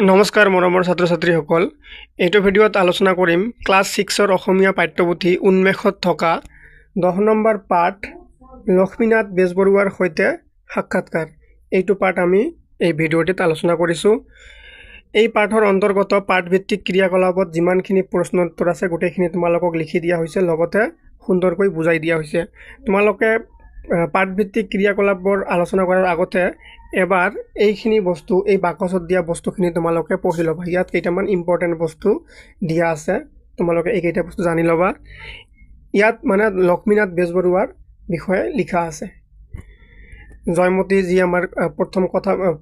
নমস্কাৰ মৰমৰ ছাত্ৰ ছাত্ৰীসকল এইটো ভিডিঅ'ত আলোচনা কৰিম ক্লাছ 6ৰ অসমীয়া পাঠ্যপুথি উন্মেষত থকা 10 নম্বৰ পাঠ লক্ষ্মীনাথ বেজবৰুৱাৰ সৈতে সাক্ষাৎকাৰ এইটো পাঠ আমি এই ভিডিঅ'টিত আলোচনা কৰিছো এই পাঠৰ অন্তৰ্গত পাঠভিত্তিক ক্ৰিয়াকলাপত যিমানখিনি প্ৰশ্ন উত্তৰ আছে গোটেইখিনি তোমালোকক লিখি দিয়া হৈছে লগতে সুন্দৰকৈ বুজাই দিয়া হৈছে তোমালোকে পাঠভিত্তিক ক্ৰিয়াকলাপৰ আলোচনা কৰাৰ আগতে এবাৰ এইখিনি বস্তু এই বাকচত দিয়া বস্তুখিনি তোমালোকে পঢ়ি লবা ইয়াত কেইটামান ইম্পৰ্টেন্ট বস্তু দিয়া আছে তোমালোকে এই কেইটা বস্তু জানি লবা ইয়াত মানে লক্ষ্মীনাথ বেজবৰুৱাৰ বিষয়ে লিখা আছে জয়মতী যি আমাৰ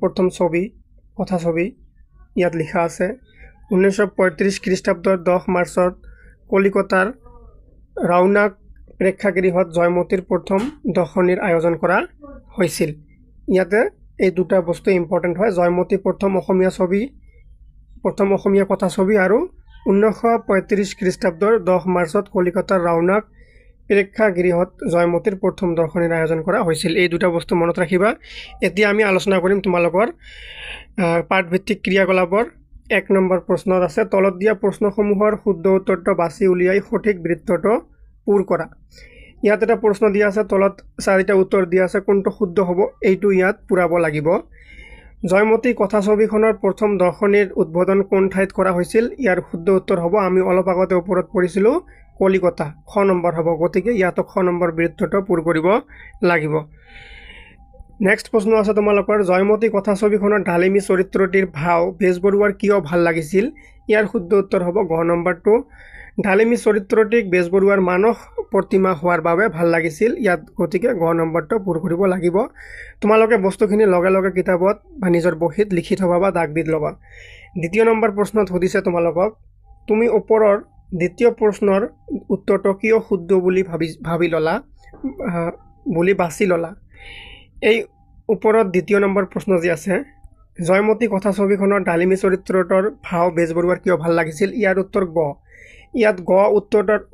প্ৰথম ছবি ইয়াত লিখা আছে 1935 খ্ৰীষ্টাব্দৰ 10 মাৰ্চত কলিকতাৰ ৰাউনাক প্ৰেক্ষাগৃহত জয়মতীৰ প্ৰথম দশনীৰ আয়োজন কৰা হৈছিল ইয়াতে এই দুটা বস্তু ইম্পৰ্টেন্ট হয় জয়মতী প্ৰথম অসমীয়া কথা ছবি আৰু 1935 খ্ৰীষ্টাব্দৰ 10 মাৰ্চত কলিকতাৰ ৰাউনাক প্ৰেক্ষাগৃহত জয়মতীৰ প্ৰথম দৰ্শনীৰ আয়োজন কৰা হৈছিল এই দুটা বস্তু মনত ৰাখিবা এতিয়া আমি আলোচনা কৰিম তোমালোকৰ পাঠভিত্তিক ক্ৰিয়াকলাপৰ 1 নম্বৰ প্ৰশ্নত আছে তলত দিয়া প্ৰশ্নসমূহৰ শুদ্ধ উত্তৰটো বাছি উলিয়াই সঠিক বৃত্তটো পূৰ কৰা ইয়াত এটা প্ৰশ্ন দিয়া আছে তলত চাৰিটা উত্তৰ দিয়া আছে কোনটো শুদ্ধ হ'ব এইটো ইয়াত পুৰাব লাগিব জয়মতী কথা ছবিখনৰ প্ৰথম দৰ্শনীৰ উদ্বোধন কোন ঠাইত কৰা হৈছিল ইয়াৰ শুদ্ধ উত্তৰ হ'ব আমি অলপ আগতে ওপৰত পঢ়িছিলো কলিকতা খ নম্বৰ হ'ব গতিকে ইয়াত খ নম্বৰ বৃত্তটো পূৰ কৰিব লাগিব নেক্সট প্ৰশ্ন আছে তোমালোকৰ জয়মতী কথা ছবিখনৰ ঢালিমী চৰিত্ৰটিৰ ভাও বেজবৰুৱাৰ কিয় ভাল লাগিছিল ইয়াৰ শুদ্ধ উত্তৰ হ'ব গ নম্বৰটো ঢালিমী চৰিত্ৰটিক বেজবৰুৱাৰ মানস প্ৰতিমা হোৱাৰ বাবে ভাল লাগিছিল ইয়াত গতিকে গ নম্বৰটো পূৰ কৰিব লাগিব তোমালোকে বস্তুখিনি লগে লগে কিতাপত বা নিজৰ বহীত লিখি থবা বা দাগ দি ল'বা দ্বিতীয় নম্বৰ প্ৰশ্নত সুধিছে তোমালোকক তুমি ওপৰৰ দ্বিতীয় প্ৰশ্নৰ উত্তৰটো কিয় শুদ্ধ বুলি ভাবি ললা বুলি বাছি ললা এই ওপৰত দ্বিতীয় নম্বৰ প্ৰশ্ন যে আছে জয়মতী কথা ছবিখনৰ ঢালিমী চৰিত্ৰটোৰ ভাও বেজবৰুৱাৰ কিয় ভাল লাগিছিল ইয়াৰ উত্তৰ গ ইয়াত গ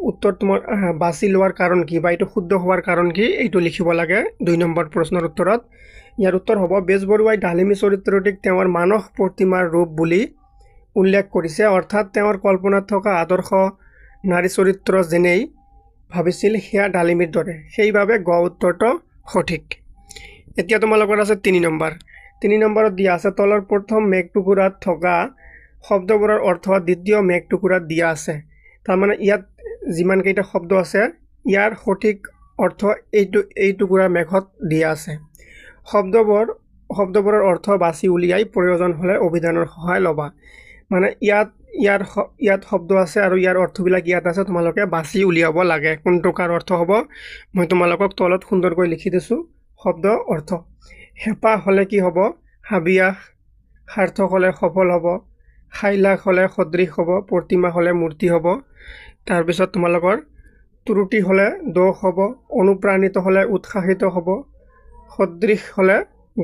উত্তৰ তোমাৰ বাছি লোৱাৰ কাৰণ কি বা এইটো শুদ্ধ হোৱাৰ কাৰণ কি এইটো লিখিব লাগে 2 নম্বৰ প্ৰশ্নৰ উত্তৰত ইয়াৰ উত্তৰ হ'ব বেজবৰুৱাই ঢালিমী চৰিত্ৰটিক তেওঁৰ মানস প্ৰতিমাৰ ৰূপ বুলি উল্লেখ কৰিছে অৰ্থাৎ তেওঁৰ কল্পনাত থকা আদৰ্শ নাৰী চৰিত্ৰ যেনেই ভাবিছিল হেয়া ঢালিমীৰ দৰে সেইভাবে গ উত্তৰটো সঠিক এতিয়া তোমালোকৰ আছে 3 নম্বৰত দিয়া আছে তলৰ প্ৰথম মেঘটুকুৰাত থকা শব্দবোৰৰ অৰ্থ দ্বিতীয় মেঘটুকুৰাত দিয়া আছে তাৰ মানে ইয়াত যিমান কেইটা শব্দ আছে ইয়াৰ সঠিক অৰ্থ এই টুকুৰা মেঘত দিয়া আছে শব্দবোৰৰ অৰ্থ বাছি উলিয়াই প্ৰয়োজন হলে অভিধানৰ সহায় লবা মানে ইয়াত শব্দ আছে আৰু ইয়াৰ অৰ্থবিলাক ইয়াত আছে তোমালোকে বাছি উলিয়াব লাগে কোনটো কাৰ অৰ্থ হ'ব মই তোমালোকক তলত সুন্দৰকৈ লিখি দিছো শব্দ অৰ্থ হেপা হলে কি হ'ব হাবিয়াস সাৰ্থক হলে সফল হ'ব খাইলাখ হলে সদৃশ হ'ব প্ৰতিমা হলে মূৰ্তি হ'ব তাৰ পিছত তোমালোকৰ ত্ৰুটি হলে দোষ হ'ব অনুপ্ৰাণিত হলে উৎসাহিত হ'ব সদৃশ হলে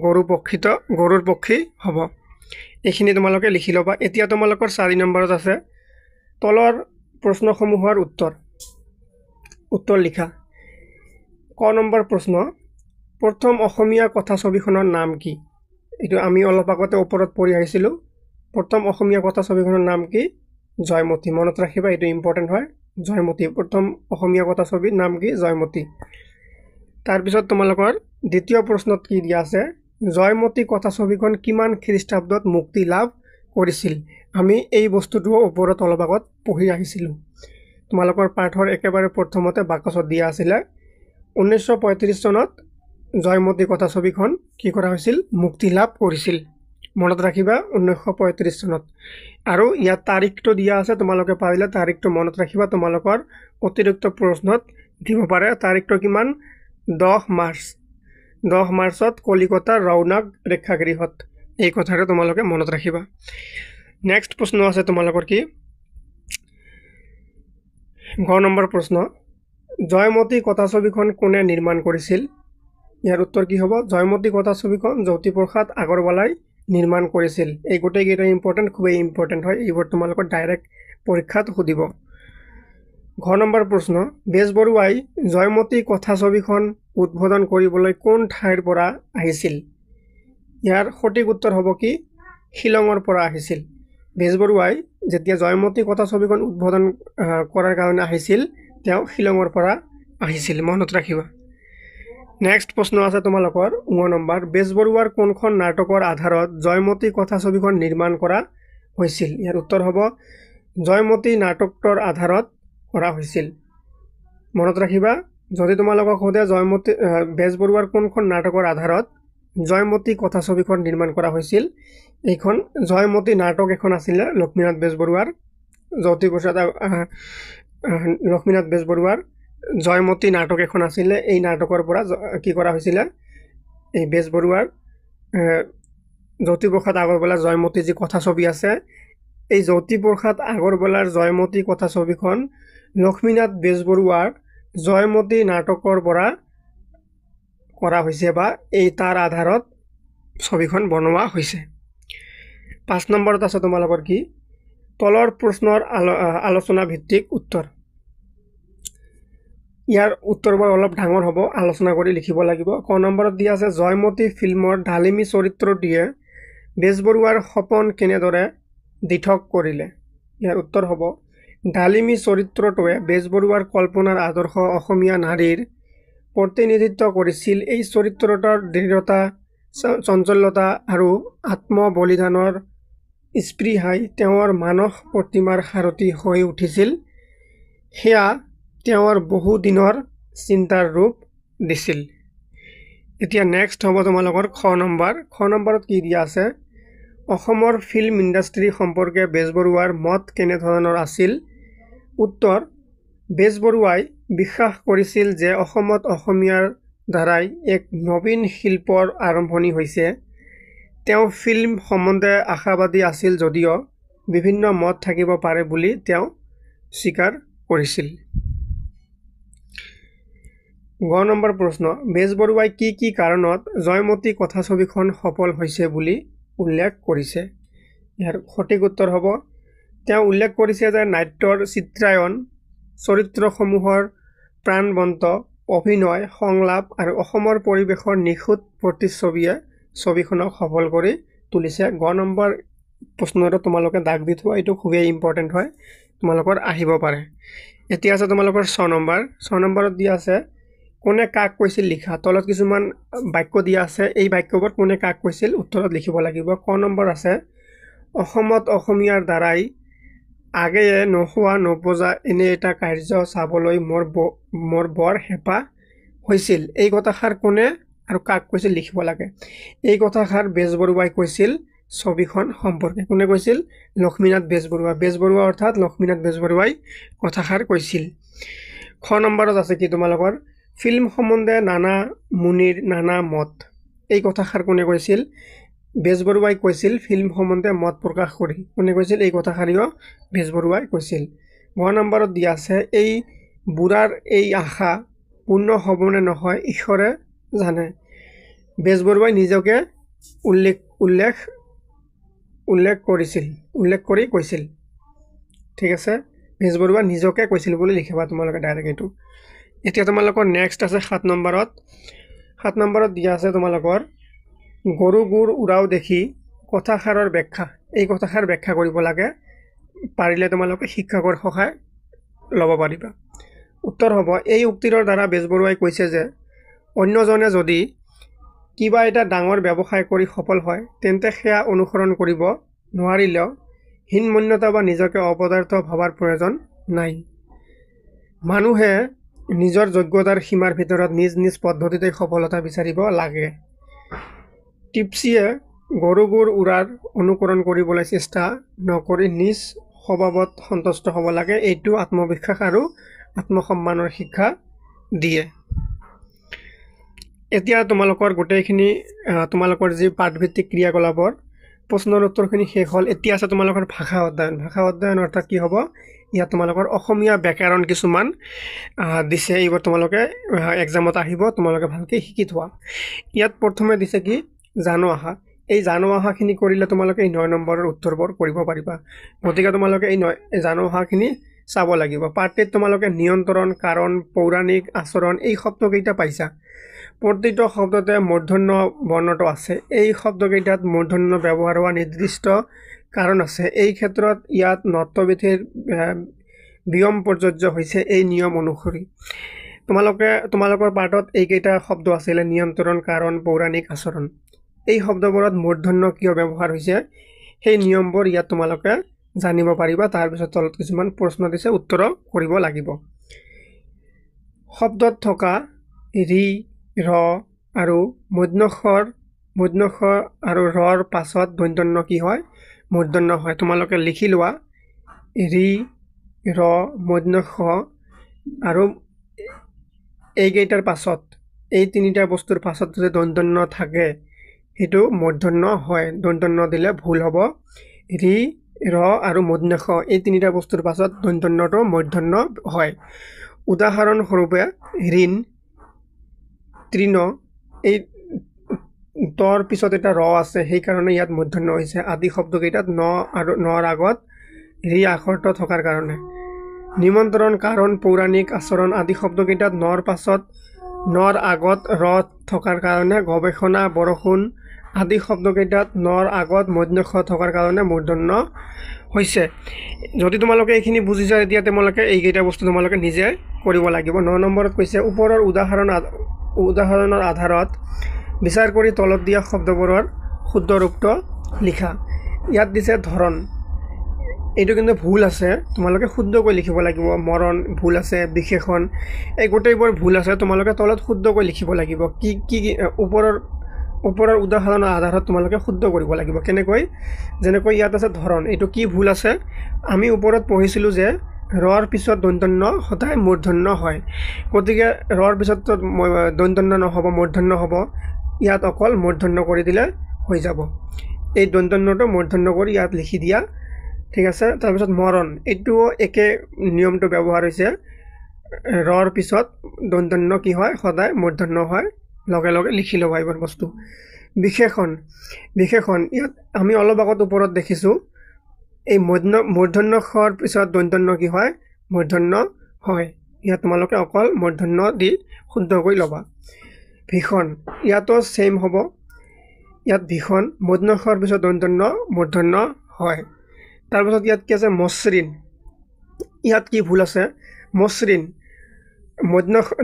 গৰুৰ পক্ষী হ'ব এইখিনি তোমালোকে লিখি লবা এতিয়া তোমালোকৰ 4 নম্বৰত আছে তলৰ প্ৰশ্নসমূহৰ উত্তৰ লিখা ক নম্বৰ প্ৰশ্ন প্ৰথম অসমীয়া কথা ছবিখনৰ নাম কি এটো আমি অলপ আগতে ওপৰত পঢ়ি আহিছিলো প্ৰথম অসমীয়া কথা ছবিখনৰ নাম কি জয়মতী মনত ৰাখিবা এটো ইম্পৰ্টেন্ট হয় জয়মতী প্ৰথম অসমীয়া কথা ছবিৰ নাম কি জয়মতী তাৰ পিছত তোমালোকৰ দ্বিতীয় প্ৰশ্নত কি দিয়া আছে জয়মতী কথা ছবিখন কিমান খ্ৰীষ্টাব্দত মুক্তি লাভ কৰিছিল আমি এই বস্তুটো ওপৰত অলপ আগত পঢ়ি আহিছিলো তোমালোকৰ পাঠৰ একেবাৰে প্ৰথমতে বাকচত দিয়া আছিল 1935 চনত জয়মতী কথা ছবিখন কি কৰা হৈছিল মুক্তি লাভ কৰিছিল মনত ৰাখিবা 1935 চনত আৰু ইয়াত তাৰিখটো দিয়া আছে তোমালোকে পাৰিলে তাৰিখটো মনত ৰাখিবা তোমালোকৰ অতিৰিক্ত প্ৰশ্নত দিব পাৰে তাৰিখটো কিমান 10 মাৰ্চত কলিকতাৰ ৰাউনাক প্ৰেক্ষাগৃহত এই কথাটো তোমালোকে মনত ৰাখিবা নেক্সট প্ৰশ্ন আছে তোমালোকৰ কি গ নম্বৰ প্ৰশ্ন জয়মতী কথা ছবিখন কোনে নিৰ্মাণ কৰিছিল ইয়াৰ উত্তৰ কি হ'ব জয়মতী কথা ছবিখন জ্যোতিপ্ৰসাদ আগৰৱালাই নিৰ্মাণ কৰিছিল এই গোটেই কেইটা খুবেই ইম্পৰ্টেন্ট হয় এইবোৰ তোমালোকৰ ডাইৰেক্ট পৰীক্ষাত সুধিব ঘ নম্বৰ প্ৰশ্ন বেজবৰুৱাই জয়মতী কথা ছবিখন উদ্বোধন কৰিবলৈ কোন ঠাইৰ পৰা আহিছিল ইয়াৰ সঠিক উত্তৰ হ'ব কি শিলঙৰ পৰা আহিছিল বেজবৰুৱাই যেতিয়া জয়মতী কথা ছবিখন উদ্বোধন কৰাৰ কাৰণে আহিছিল তেওঁ শিলঙৰ পৰা আহিছিল মনত ৰাখিবা নেক্সট প্ৰশ্ন আছে তোমালোকৰ 9 নম্বৰ বেজবৰুৱাৰ কোনখন নাটকৰ আধাৰত জয়মতী কথা ছবিখন নিৰ্মাণ কৰা হৈছিল ইয়াৰ উত্তৰ হ'ব জয়মতী নাটকৰ আধাৰত কৰা হৈছিল মনত ৰাখিবা যদি তোমালোকক সোধে জয়মতী বেজবৰুৱাৰ কোনখন নাটকৰ আধাৰত জয়মতী কথা ছবিখন নিৰ্মাণ কৰা হৈছিল এইখন জয়মতী নাটক এখন আছিল লক্ষ্মীনাথ বেজবৰুৱাৰ জ্যোতিপ্ৰসাদ লক্ষ্মীনাথ বেজবৰুৱাৰ জয়মতী নাটক এখন আছিল এই নাটকৰ পৰা কি কৰা হৈছিল এই বেজবৰুৱাৰ জ্যোতিপ্ৰসাদ আগৰৱালাৰ জয়মতী যি কথা ছবি আছে এই জ্যোতিপ্ৰসাদ আগৰৱালাৰ জয়মতী কথা ছবিখন লক্ষ্মীনাথ বেজবৰুৱাৰ জয়মতী নাটকৰ পৰা কৰা হৈছে বা এই তাৰ আধাৰত ছবিখন বনোৱা হৈছে 5 নম্বৰত আছে তোমালোকৰ কি তলৰ প্ৰশ্নৰ আলোচনা ভিত্তিক উত্তৰ ইয়াৰ উত্তৰবোৰ অলপ ডাঙৰ হ'ব আলোচনা কৰি লিখিব লাগিব ক নম্বৰত দিয়া আছে জয়মতী ফিল্মৰ ঢালিমী চৰিত্ৰটিয়ে বেজবৰুৱাৰ সপন কেনেদৰে দিঠক কৰিলে ইয়াৰ উত্তৰ হ'ব ঢালিমী চৰিত্ৰটোৱে বেজবৰুৱাৰ কল্পনাৰ আদৰ্শ অসমীয়া নাৰীৰ প্ৰতিনিধিত্ব কৰিছিল এই চৰিত্ৰটোৰ দৃঢ়তা চঞ্চলতা আৰু আত্মবলিদানৰ স্পৃহাই তেওঁৰ মানস প্ৰতিমাৰ সাৰথি হৈ উঠিছিল হেয়া তেওঁৰ বহু দিনৰ চিন্তাৰ ৰূপ দিছিল এতিয়া নেক্সট হ'ব তোমালোকৰ খ নম্বৰত কি দিয়া আছে অসমৰ ফিল্ম ইণ্ডাষ্ট্ৰী সম্পৰ্কে বেজবৰুৱাৰ মত কেনেধৰণৰ আছিল উত্তৰ বেজবৰুৱাই বিশ্বাস কৰিছিল যে অসমত অসমীয়াৰ দ্বাৰাই এক নবীন শিল্পৰ আৰম্ভণি হৈছে তেওঁ ফিল্ম সম্বন্ধে আশাবাদী আছিল যদিও বিভিন্ন মত থাকিব পাৰে বুলি তেওঁ স্বীকাৰ কৰিছিল 9 নম্বৰ প্ৰশ্ন বেজবৰুৱাই কি কাৰণত জয়মতী কথা ছবিখন সফল হৈছে বুলি উল্লেখ কৰিছে ইয়াৰ সঠিক উত্তৰ হ'ব তেওঁ উল্লেখ কৰিছে যে নাট্যৰ চিত্ৰায়ন চৰিত্ৰসমূহৰ প্ৰাণবন্ত অভিনয় সংলাপ আৰু অসমৰ পৰিৱেশৰ নিখুঁত প্ৰতিচ্ছবিয়ে ছবিখনক সফল কৰি তুলিছে 9 নম্বৰ প্ৰশ্নটো তোমালোকে দাগ দি থোৱা এইটো খুবেই ইম্পৰ্টেণ্ট হয় তোমালোকৰ আহিব পাৰে এতিয়া আছে তোমালোকৰ 6 নম্বৰত দিয়া আছে কোনে কাক কৈছিল লিখা তলত কিছুমান বাক্য দিয়া আছে এই বাক্যবোৰ কোনে কাক কৈছিল উত্তৰত লিখিব লাগিব ক নম্বৰ আছে অসমত অসমীয়াৰ দ্বাৰাই আগেয়ে নোহোৱা নবজা এনে এটা কাৰ্য চাবলৈ মোৰ বৰ হেঁপাহ হৈছিল এই কথাষাৰ কোনে আৰু কাক কৈছিল লিখিব লাগে এই কথাষাৰ বেজবৰুৱাই কৈছিল ছবিখন সম্পৰ্কে কোনে কৈছিল লক্ষ্মীনাথ বেজবৰুৱা অৰ্থাৎ লক্ষ্মীনাথ বেজবৰুৱাই কথাষাৰ কৈছিল খ নম্বৰত আছে কি তোমালোকৰ ফিল্ম সম্বন্ধে নানা মুনিৰ নানা মত এই কথাষাৰ কোনে কৈছিল বেজবৰুৱাই কৈছিল ফিল্ম সম্বন্ধে মত প্ৰকাশ কৰি কোনে কৈছিল এই কথাষাৰিও বেজবৰুৱাই কৈছিল 9 নম্বৰত দিয়া আছে এই বুঢ়াৰ এই আশা পূৰ্ণ হ'বনে নহয় ঈশ্বৰে জানে বেজবৰুৱাই নিজকে উল্লেখ কৰি কৈছিল ঠিক আছে বেজবৰুৱাই নিজকে কৈছিল বুলি লিখিবা তোমালোকে ডাইৰেক্ট এইটো এতিয়া তোমালোকৰ নেক্সট আছে 7 নম্বৰত দিয়া আছে তোমালোকৰ গৰু গুৰ উৰাও দেখি কথাষাৰৰ ব্যাখ্যা এই কথাষাৰ ব্যাখ্যা কৰিব লাগে পাৰিলে তোমালোকে শিক্ষকৰ সহায় ল'ব পাৰিবা উত্তৰ হ'ব এই উক্তিৰৰ দ্বাৰা বেজবৰুৱাই কৈছে যে অন্যজনে যদি কিবা এটা ডাঙৰ ব্যৱসায় কৰি সফল হয় তেন্তে সেয়া অনুসৰণ কৰিব নোৱাৰিলেও হীনমন্যতা বা নিজকে অপদাৰ্থ ভাৱাৰ প্ৰয়োজন নাই মানুহে নিজৰ যোগ্যতাৰ সীমাৰ ভিতৰত নিজ পদ্ধতিতে সফলতা বিচাৰিব লাগে টিপছিয়ে গৰুগুৰ উৰাৰ অনুকৰণ কৰিবলৈ চেষ্টা নকৰি নিজ স্বভাৱত সন্তুষ্ট হ'ব লাগে এইটো আত্মবিশ্বাস আৰু আত্মসন্মানৰ শিক্ষা দিয়ে এতিয়া তোমালোকৰ গোটেইখিনি তোমালোকৰ যি পাঠভিত্তিক ক্ৰিয়াকলাপৰ প্ৰশ্নৰ উত্তৰখিনি শেষ হ'ল এতিয়া আছে তোমালোকৰ ভাষা অধ্যয়ন অৰ্থাৎ কি হ'ব ইয়াত তোমালোকৰ অসমীয়া ব্যাকৰণ কিছুমান দিছে এইবোৰ তোমালোকে এক্সামত আহিব তোমালোকে ভালকৈ শিকি থোৱা ইয়াত প্ৰথমে দিছে কি জানো আহা এই জানো আহাখিনি কৰিলে তোমালোকে এই 9 নম্বৰৰ উত্তৰবোৰ কৰিব পাৰিবা গতিকে তোমালোকে এই জানো আহাখিনি চাব লাগিব পাৰ্ট 8 তোমালোকে নিয়ন্ত্ৰণ কাৰণ পৌৰাণিক আচৰণ এই শব্দকেইটা পাইছা প্ৰতিটো শব্দতে মূৰ্ধন্য বৰ্ণটো আছে এই শব্দকেইটাত মূৰ্ধন্য ব্যৱহাৰ হোৱা নিৰ্দিষ্ট কাৰণ আছে এই ক্ষেত্ৰত ইয়াত নত্যবিধিৰ বিয়ম প্ৰযোজ্য হৈছে এই নিয়ম অনুসৰি তোমালোকৰ পাঠত এইকেইটা শব্দ আছিলে নিয়ন্ত্ৰণ কাৰণ পৌৰাণিক আচৰণ এই শব্দবোৰত মূৰ্ধন্য কিয় ব্যৱহাৰ হৈছে সেই নিয়মবোৰ ইয়াত তোমালোকে জানিব পাৰিবা তাৰ পিছত তলত কিছুমান প্ৰশ্ন দিছে উত্তৰ কৰিব লাগিব শব্দত থকা ৰি ৰ আৰু মূৰ্ধন্য আৰু ৰৰ পাছত দন্ত্যন্য কি হয় মূৰ্ধন্য হয় তোমালোকে লিখি লোৱা ৰি ৰ মূৰ্ধন্য আৰু এইকেইটাৰ পাছত এই তিনিটা বস্তুৰ পাছত যদি দন্ত্যন্য থাকে হেতু মূৰ্ধন্য হয় দন্ত্যন্য দিলে ভুল হ'ব ৰি ৰ আৰু মূৰ্ধন্য এই তিনিটা বস্তুৰ পাছত দন্ত্যন্যটো মূৰ্ধন্য হয় উদাহৰণ স্বৰূপে ঋণ তৃণ এই তৰ পিছত এটা ৰ আছে সেই কাৰণে ইয়াত মূৰ্ধন্য হৈছে আদি শব্দকেইটাত ন আৰু নৰ আগত ৰি আখৰটো থকাৰ কাৰণে নিমন্ত্ৰণ কাৰণ পৌৰাণিক আচৰণ আদি শব্দকেইটাত নৰ পাছত নৰ আগত ৰ থকাৰ কাৰণে গৱেষণা বৰষুণ আদি শব্দকেইটাত নৰ আগত মূৰ্ধন্য থকাৰ কাৰণে মূৰ্ধন্য হৈছে যদি তোমালোকে এইখিনি বুজিছা এতিয়া তোমালোকে এইকেইটা বস্তু তোমালোকে নিজে কৰিব লাগিব 9 নম্বৰত কৈছে ওপৰৰ উদাহৰণৰ আধাৰত বিচাৰ কৰি তলত দিয়া শব্দবোৰৰ শুদ্ধ ৰূপটো লিখা ইয়াত দিছে ধৰণ এইটো কিন্তু ভুল আছে তোমালোকে শুদ্ধকৈ লিখিব লাগিব মৰণ ভুল আছে বিশেষণ এই গোটেইবোৰ ভুল আছে তোমালোকে তলত শুদ্ধকৈ লিখিব লাগিব কি ওপৰৰ উদাহৰণৰ আধাৰত তোমালোকে শুদ্ধ কৰিব লাগিব কেনেকৈ যেনেকৈ ইয়াত আছে ধৰণ এইটো কি ভুল আছে আমি ওপৰত পঢ়িছিলোঁ যে ৰৰ পিছত দন্ত্যন্য সদায় মূৰ্ধন্য হয় গতিকে ৰৰ পিছত দন্ত্যন্য নহ'ব মূৰ্ধন্য হ'ব ইয়াত অকল মূৰ্ধন্য কৰি দিলে হৈ যাব এই দন্ত্যন্যটো মূৰ্ধন্য কৰি ইয়াত লিখি দিয়া ঠিক আছে তাৰ পিছত মৰণ এইটো একে নিয়মটো ব্যৱহাৰ হৈছে ৰৰ পিছত দন্ত্যন্য কি হয় সদায় মূৰ্ধন্য হয় লগে লগে লিখি লবা এইবোৰ বস্তু বিশেষণ ইয়াত আমি অলপ আগত ওপৰত দেখিছোঁ এই মূৰ্ধন্য খৰ পিছত দন্ত্যন্য কি হয় মূৰ্ধন্য হয় ইয়াত তোমালোকে অকল মূৰ্ধন্য দি শুদ্ধ কৰি ল'বা ভীষণ ইয়াতো সেম হ'ব ইয়াত ভীষণ মূৰ্ধন্য খৰ পিছত দন্ত্যন্য মূৰ্ধন্য হয় তাৰ পিছত ইয়াত কি আছে মসৃণ ইয়াত কি ভুল আছে মসৃণ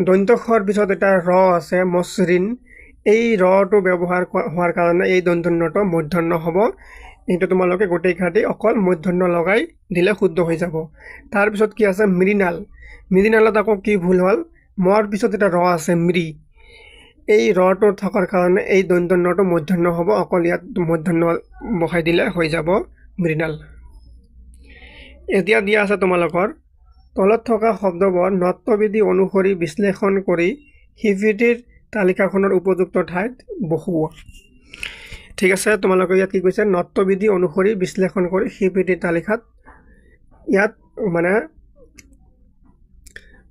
দন্ত্য খৰ পিছত এটা ৰ আছে মসৃণ এই ৰটো ব্যৱহাৰ হোৱাৰ কাৰণে এই দন্ত্যন্যটো মূৰ্ধন্য হ'ব এইটো তোমালোকে গোটেই খাটি অকল মূৰ্ধন্য লগাই দিলে শুদ্ধ হৈ যাব তাৰ পিছত কি আছে মৃণালত আকৌ কি ভুল হ'ল মৰ পিছত এটা ৰ আছে মৃ এই ৰটো থকাৰ কাৰণে এই দন্ত্যন্যটো মূৰ্ধন্য হ'ব অকল ইয়াত মূৰ্ধন্য বহাই দিলে হৈ যাব মৃণাল এতিয়া দিয়া আছে তোমালোকৰ তলত থকা শব্দবোৰ নত্যবিধি অনুসৰি বিশ্লেষণ কৰি হিভিটিৰ তালিকাখনৰ উপযুক্ত ঠাইত বহোৱা ঠিক আছে তোমালোকে ইয়াত কি কৈছে নত্যবিধি অনুসৰি বিশ্লেষণ কৰি হিভিটিৰ তালিকাত ইয়াত মানে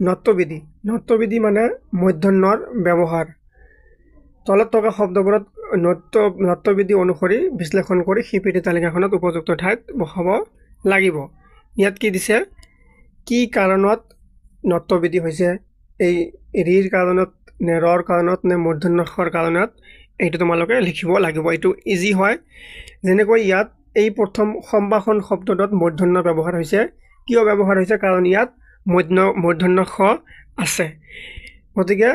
নত্যবিধি মানে মূৰ্ধন্যৰ ব্যৱহাৰ তলত থকা শব্দবোৰত নত্যবিধি অনুসৰি বিশ্লেষণ কৰি হিভিটিৰ তালিকাখনত উপযুক্ত ঠাইত বহাব লাগিব ইয়াত কি দিছে কি কাৰণত নত্যবিধি হৈছে এই ৰিৰ কাৰণত নে ৰৰ কাৰণত নে মূৰ্ধন্যৰ কাৰণত এইটো তোমালোকে লিখিব লাগিব এইটো ইজি হয় যেনেকৈ ইয়াত এই প্ৰথম সম্ভাষণ শব্দটোত মূৰ্ধন্য ব্যৱহাৰ হৈছে কিয় ব্যৱহাৰ হৈছে কাৰণ ইয়াত মূৰ্ধন্য খ আছে গতিকে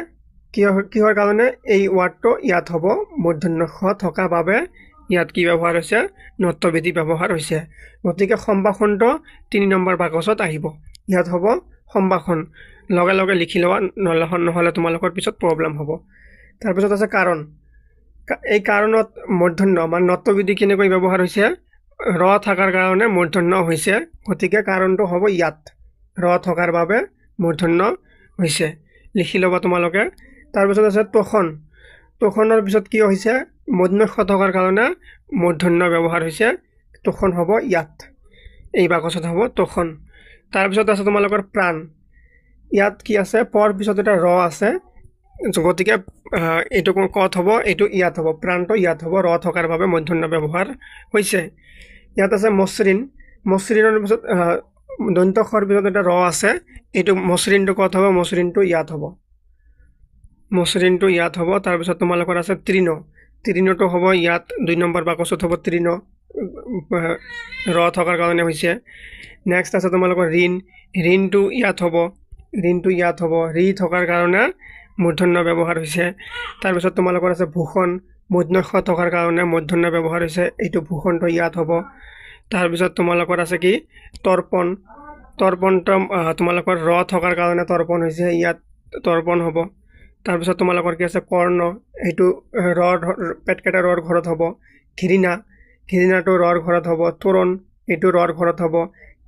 কিহৰ কাৰণে এই ৱাৰ্ডটো ইয়াত হ'ব মূৰ্ধন্য খ থকা বাবে ইয়াত কি ব্যৱহাৰ হৈছে নত্যবিধি ব্যৱহাৰ হৈছে গতিকে সম্ভাষণটো 3 নম্বৰ বাকচত আহিব ইয়াত হ'ব সম্ভাষণ লগে লগে লিখি লোৱা নহলে তোমালোকৰ পিছত প্ৰবলেম হ'ব তাৰ পিছত আছে কাৰণ এই কাৰণত মূৰ্ধন্য মানে নত্যবিধি কেনেকৈ ব্যৱহাৰ হৈছে ৰ থাকাৰ কাৰণে মূৰ্ধন্য হৈছে গতিকে কাৰণটো হ'ব ইয়াত ৰ থকাৰ বাবে মূৰ্ধন্য হৈছে লিখি ল'বা তোমালোকে তাৰ পিছত আছে তোষণৰ পিছত কি হৈছে মূৰ্ধন্য থকাৰ কাৰণে মূৰ্ধন্য ব্যৱহাৰ হৈছে তোষণ হ'ব ইয়াত এই বাকচত হ'ব তোষণ তাৰ পিছত আছে তোমালোকৰ প্ৰাণ ইয়াত কি আছে পৰ পিছত এটা ৰ আছে গতিকে এইটো কত হ'ব এইটো ইয়াত হ'ব প্ৰাণটো ইয়াত হ'ব ৰ থকাৰ বাবে মূৰ্ধন্য ব্যৱহাৰ হৈছে ইয়াত আছে মসৃণৰ পিছত দন্ত্য খৰ পিছত এটা ৰ আছে এইটো মসৃণটো কত হ'ব মসৃণটো ইয়াত হ'ব মসৃণটো ইয়াত হ'ব তাৰপিছত তোমালোকৰ আছে তৃণটো হ'ব ইয়াত 2 নম্বৰ বাকচত হ'ব তৃণ ৰ থকাৰ কাৰণে হৈছে নেক্সট আছে তোমালোকৰ ঋণটো ইয়াত হ'ব ৰি থকাৰ কাৰণে মূৰ্ধন্য ব্যৱহাৰ হৈছে তাৰপিছত তোমালোকৰ আছে ভূষণ মূৰ্ধন্য থকাৰ কাৰণে মূৰ্ধন্য ব্যৱহাৰ হৈছে এইটো ভূষণটো ইয়াত হ'ব তাৰপিছত তোমালোকৰ আছে কি তৰ্পণটো তোমালোকৰ ৰ থকাৰ কাৰণে তৰ্পণ হৈছে ইয়াত তৰ্পণ হ'ব তাৰপিছত তোমালোকৰ কি আছে কৰ্ণ এইটো পেটকেটা ৰৰ ঘৰত হ'ব ঘৃণাটো ৰৰ ঘৰত হ'ব তোৰণ এইটো ৰৰ ঘৰত হ'ব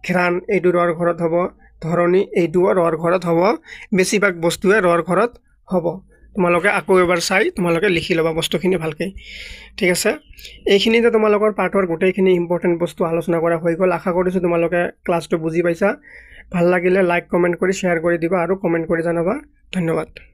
ঘ্ৰাণ এইটো ৰৰ ঘৰত হ'ব ধৰণী এইটো ৰৰ ঘৰত হ'ব বেছিভাগ বস্তুৱে ৰৰ ঘৰত হ'ব তোমালোকে আকৌ এবাৰ চাই তোমালোকে লিখি ল'বা বস্তুখিনি ভালকৈ ঠিক আছে এইখিনিতে তোমালোকৰ পাঠৰ গোটেইখিনি ইম্পৰ্টেণ্ট বস্তু আলোচনা কৰা হৈ গ'ল আশা কৰিছোঁ তোমালোকে ক্লাছটো বুজি পাইছা ভাল লাগিলে লাইক কমেণ্ট কৰি শ্বেয়াৰ কৰি দিবা আৰু কমেণ্ট কৰি জনাবা ধন্যবাদ